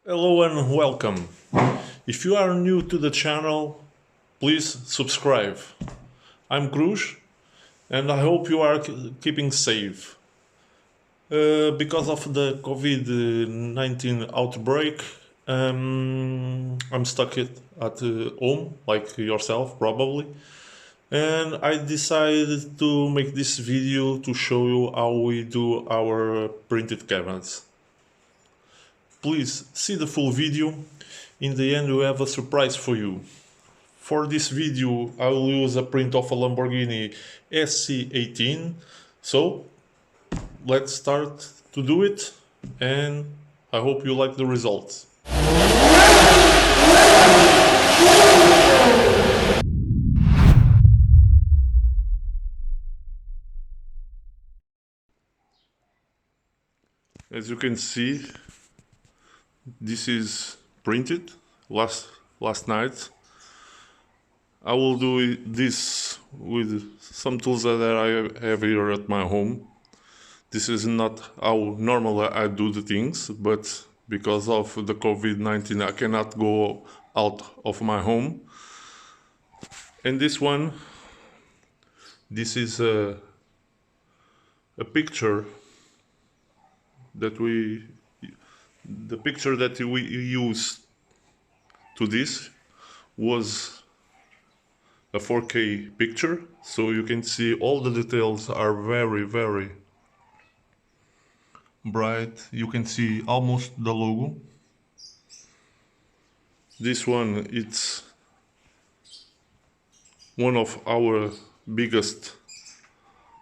Hello and welcome. If you are new to the channel, please subscribe. I'm Cruz and I hope you are keeping safe. Because of the COVID-19 outbreak, I'm stuck at home, like yourself probably. And I decided to make this video to show you how we do our printed cabinets. Please see the full video. In the end, we have a surprise for you. For this video, I will use a print of a Lamborghini SC18. So let's start to do it, and I hope you like the results. As you can see, this is printed last night. I will do this with some tools that I have here at my home. This is not how normally I do the things, but because of the COVID-19 I cannot go out of my home. And this is a picture that the picture that we used to this was a 4K picture, so you can see all the details are very bright. You can see almost the logo. This one, it's one of our biggest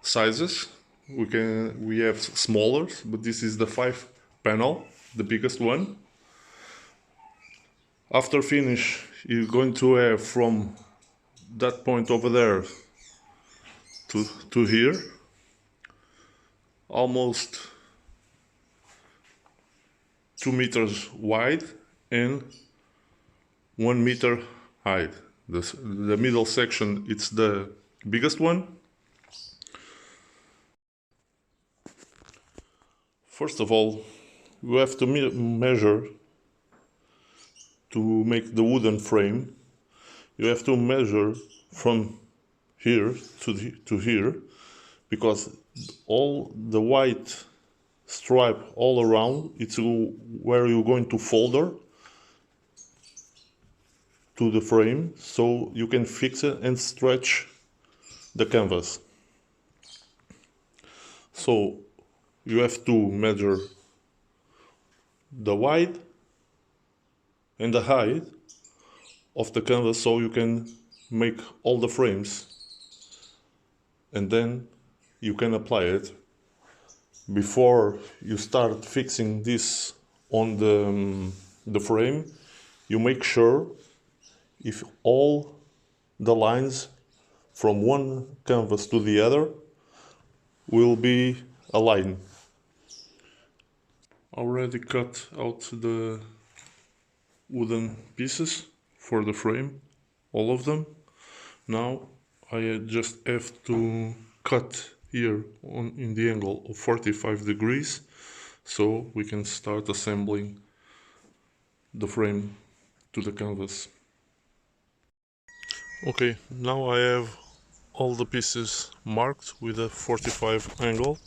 sizes. We have smaller, but this is the 5 panel, the biggest one. After finish, you're going to have from that point over there to here almost 2 meters wide and 1 meter high. The middle section, it's the biggest one. First of all, you have to measure to make the wooden frame. You have to measure from here to here, because all the white stripe all around, it's where you're going to solder to the frame, so you can fix it and stretch the canvas. So you have to measure the width and the height of the canvas so you can make all the frames, and then you can apply it. Before you start fixing this on the frame, you make sure if all the lines from one canvas to the other will be aligned. Already cut out the wooden pieces for the frame, all of them. Now I just have to cut here in the angle of 45 degrees so we can start assembling the frame to the canvas. Okay, now I have all the pieces marked with a 45 angle.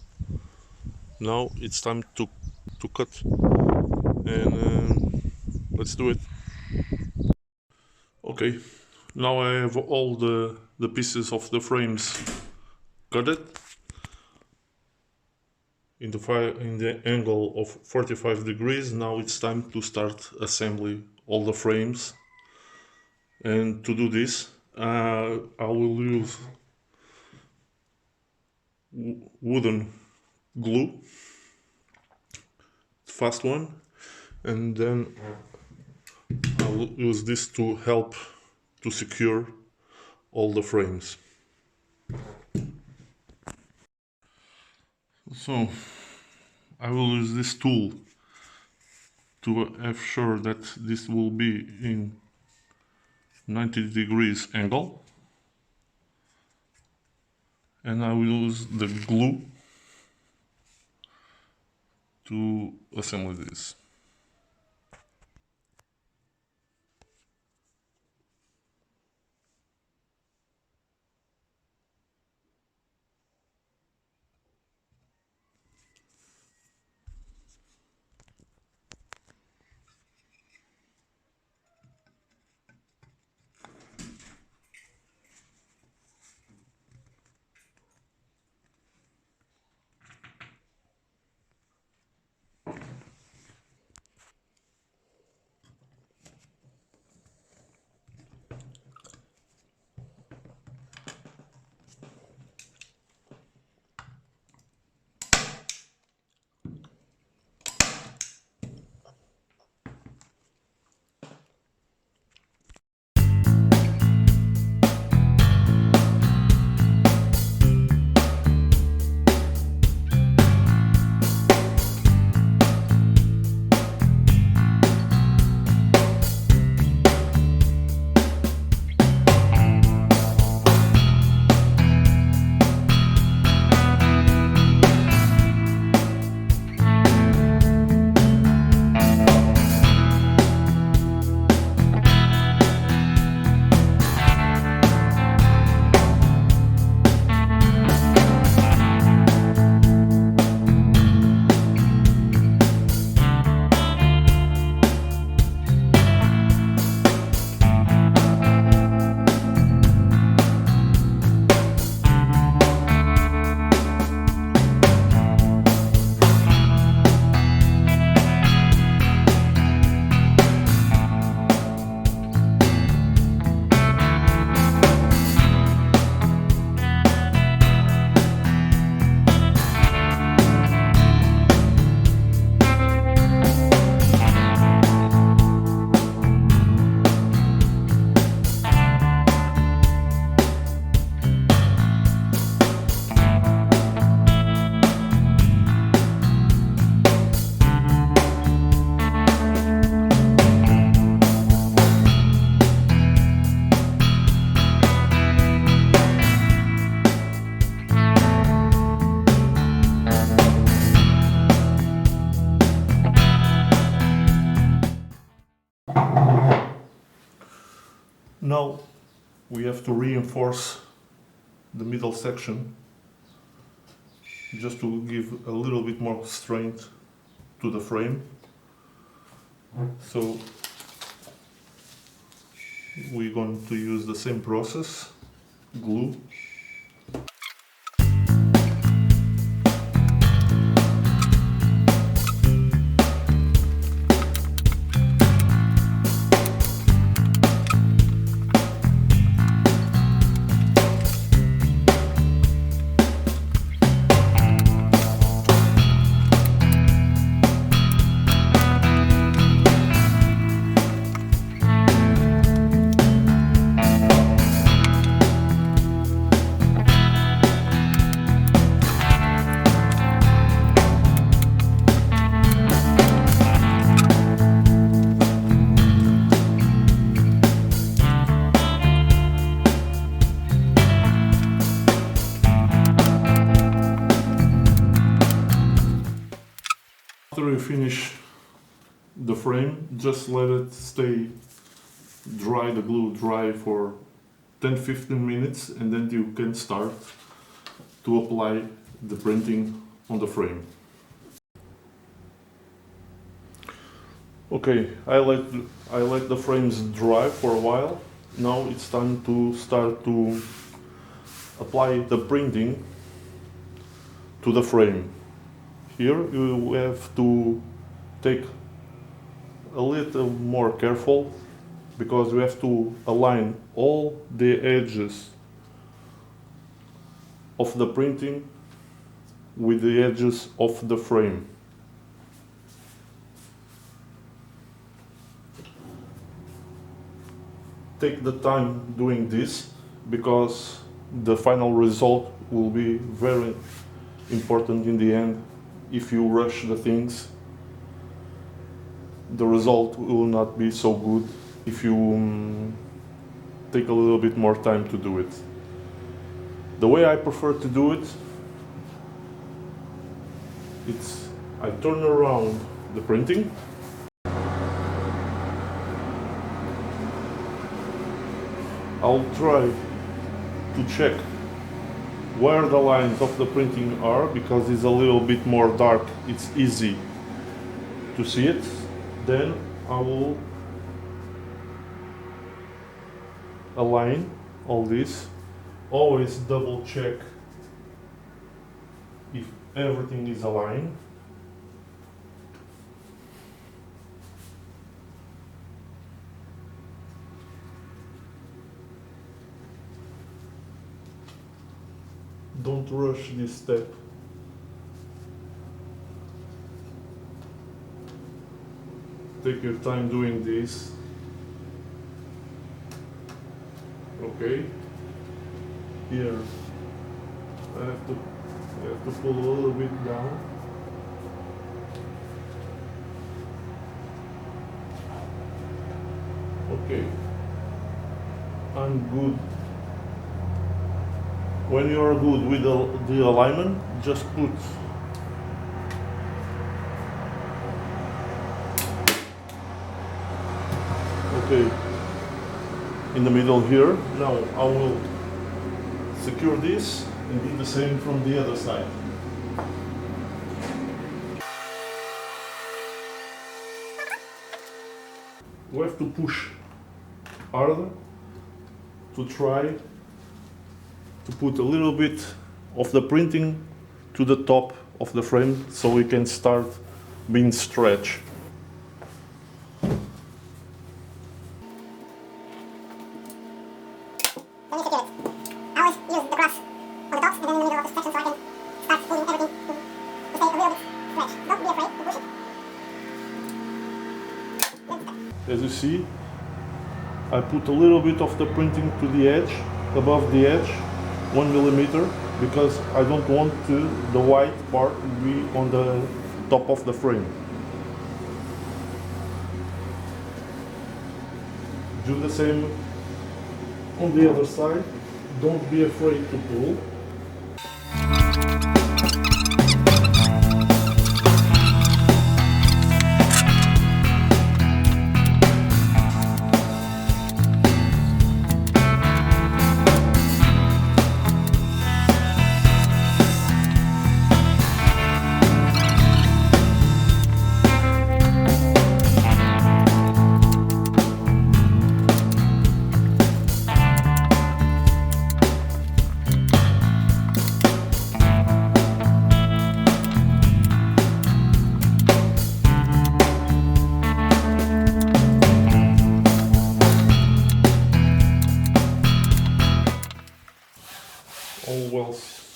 Now it's time to cut, and let's do it. Okay, now I have all the pieces of the frames cut in the angle of 45 degrees. Now it's time to start assembling all the frames, and to do this I will use wooden glue, fast one, and then I will use this to help to secure all the frames. So I will use this tool to have sure that this will be in 90 degrees angle, and I will use the glue to assemble this. Now we have to reinforce the middle section just to give a little bit more strength to the frame. So we're going to use the same process, glue. After you finish the frame, just let it stay dry, the glue dry for 10-15 minutes, and then you can start to apply the printing on the frame. Okay, I let the frames dry for a while. Now it's time to start to apply the printing to the frame. Here you have to take a little more careful, because we have to align all the edges of the printing with the edges of the frame. Take the time doing this, because the final result will be very important in the end. If you rush the things, the result will not be so good if you take a little bit more time to do it. The way I prefer to do it, it's I turn around the printing, I'll try to check where the lines of the printing are, because it's a little bit more dark, it's easy to see it. Then I will align all this. Always double check if everything is aligned. Don't rush this step. Take your time doing this. Okay. Here, I have to pull a little bit down. Okay. I'm good. When you are good with the alignment, just put in the middle here. Now I will secure this and do the same from the other side. We have to push harder to try to put a little bit of the printing to the top of the frame, so we can start being stretched. As you see, I put a little bit of the printing to the edge, above the edge, 1 millimeter, because I don't want the white part to be on the top of the frame. Do the same on the other side. Don't be afraid to pull.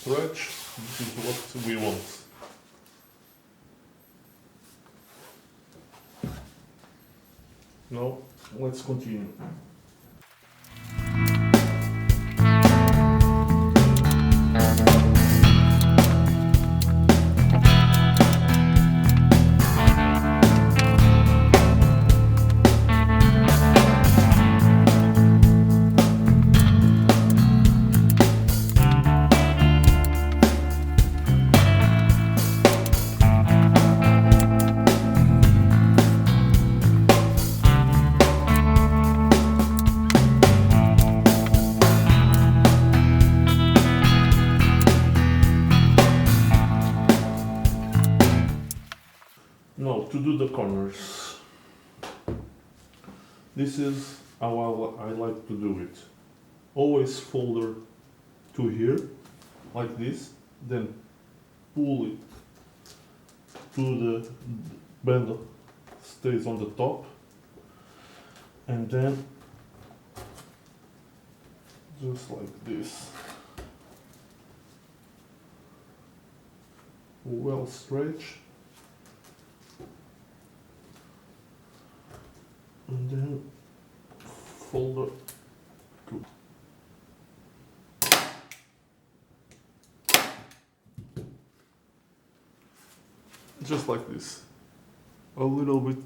stretch. This is what we want. Now let's continue. Now to do the corners. This is how I like to do it. Always folder to here, like this, then pull it to the band stays on the top, and then just like this, well stretched. And then folder to just like this, a little bit,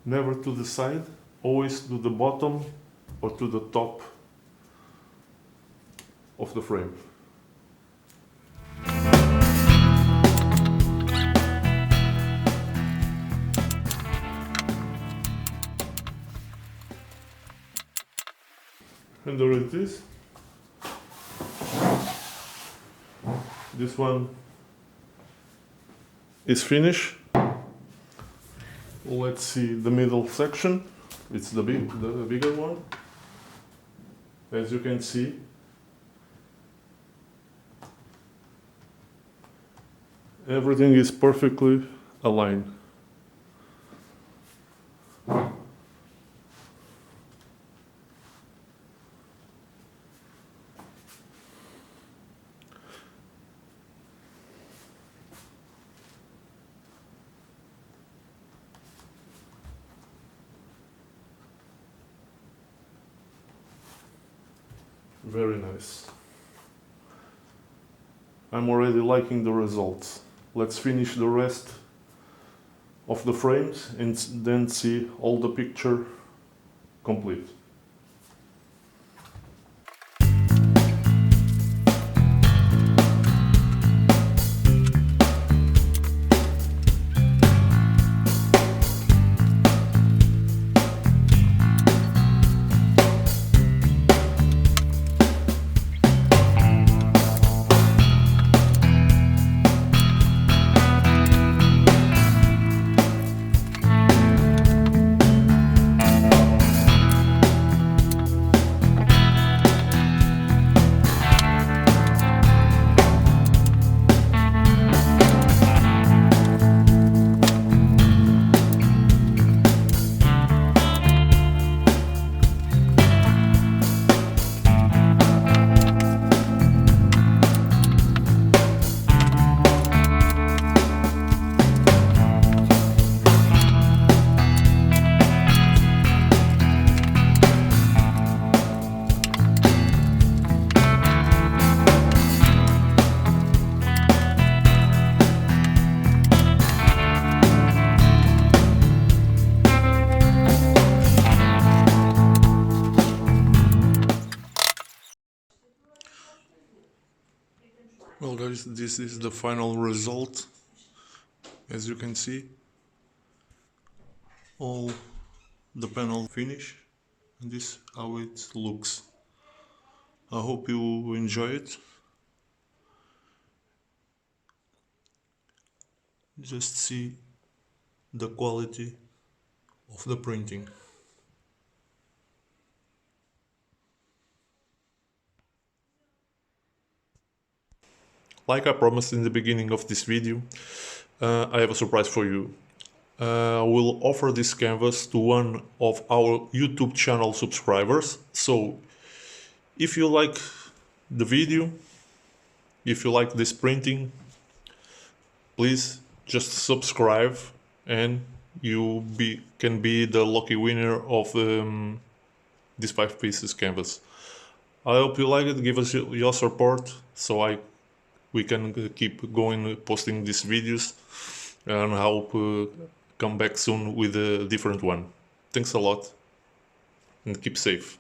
never to the side, always to the bottom or to the top of the frame. And there it is. This one is finished. Let's see the middle section. It's the bigger one. As you can see, everything is perfectly aligned. Very nice. I'm already liking the results. Let's finish the rest of the frames and then see all the picture complete. Well guys, this is the final result. As you can see, all the panel finished, and this is how it looks. I hope you enjoy it. Just see the quality of the printing. Like I promised in the beginning of this video, I have a surprise for you. I will offer this canvas to one of our YouTube channel subscribers. So if you like the video. If you like this printing, please just subscribe and you can be the lucky winner of this 5 pieces canvas. I hope you like it. Give us your support so we can keep going posting these videos, and I hope come back soon with a different one. Thanks a lot and keep safe.